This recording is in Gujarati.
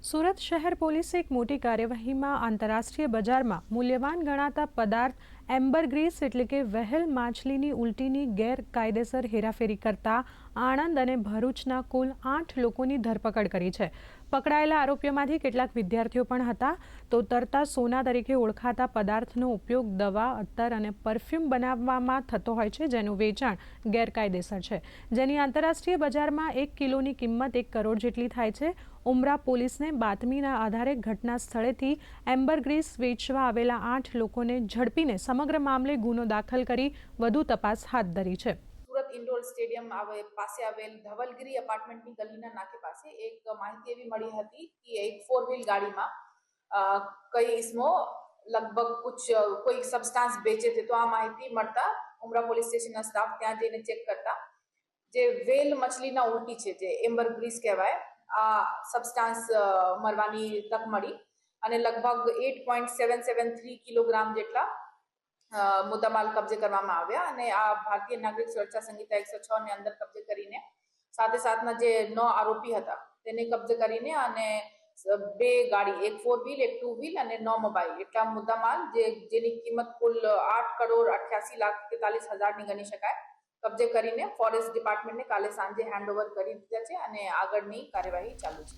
સુરત શહેર પોલીસે એક મોટી કાર્યવાહીમાં આંતરરાષ્ટ્રીય બજારમાં મૂલ્યવાન ગણાતા પદાર્થ એમ્બરગ્રીસ એટલે કે વ્હેલ માછલીની ઉલટીની ગેરકાયદેસર હેરાફેરી કરતા આણંદ અને ભરૂચના કુલ 8 લોકોની ધરપકડ કરી છે। પકડાયેલા આરોપીઓમાંથી કેટલાક વિદ્યાર્થીઓ પણ હતા। તો તરતા સોના તરીકે ઓળખાતા પદાર્થનો ઉપયોગ દવા, અત્તર અને પરફ્યુમ બનાવવામાં થતો હોય છે, જેનું વેચાણ ગેરકાયદેસર છે, જેની આંતરરાષ્ટ્રીય બજારમાં 1 કિલોની કિંમત 1 કરોડ જેટલી થાય છે। ઉમરા પોલીસને બાતમીના આધારે ઘટના સ્થળેથી એમ્બરગ્રીસ વેચવા આવેલા 8 લોકોને ઝડપીને સમગ્ર મામલે ગુનો દાખલ કરી વધુ તપાસ હાથ ધરી છે। સુરત ઇન્ડોર સ્ટેડિયમ પાસે આવેલ ધવલગીરી એપાર્ટમેન્ટની ગલીના નાકે પાસે એક માહિતી એવી મળી હતી કે એક 4 વ્હીલ ગાડીમાં કઈ ઇસમો લગભગ કોઈ સબસ્ટાન્સ બેચે थे। तो આ માહિતી મળતા ઉમરા પોલીસ સ્ટેશનના સ્ટાફ ત્યાં જઈને ચેક કરતા જે વેલ મછલીના ઉલટી છે, જે એમ્બરગ્રીસ કહેવાય, આ સબસ્ટાન્સ મળવાની તક મળી અને લગભગ 8.773 કિલોગ્રામ જેટલા મુદ્દામાલ કબજે કરવામાં આવ્યા અને આ ભારતીય નાગરિક સુરક્ષા સંહિતા 106 ને અંદર કબજે કરીને સાથે સાથના જે 9 આરોપી હતા તેને કબજે કરીને અને 2 ગાડી, એક 4 વ્હીલ, એક 2 વ્હીલ અને 9 મોબાઈલ એટલા મુદ્દામાલ જેની કિંમત કુલ 8,88,43,000 ની ગણી શકાય કબજે કરીને ફોરેસ્ટ ડિપાર્ટમેન્ટને કાલે સાંજે હેન્ડઓવર કરી દીધા છે અને આગળની કાર્યવાહી ચાલુ છે।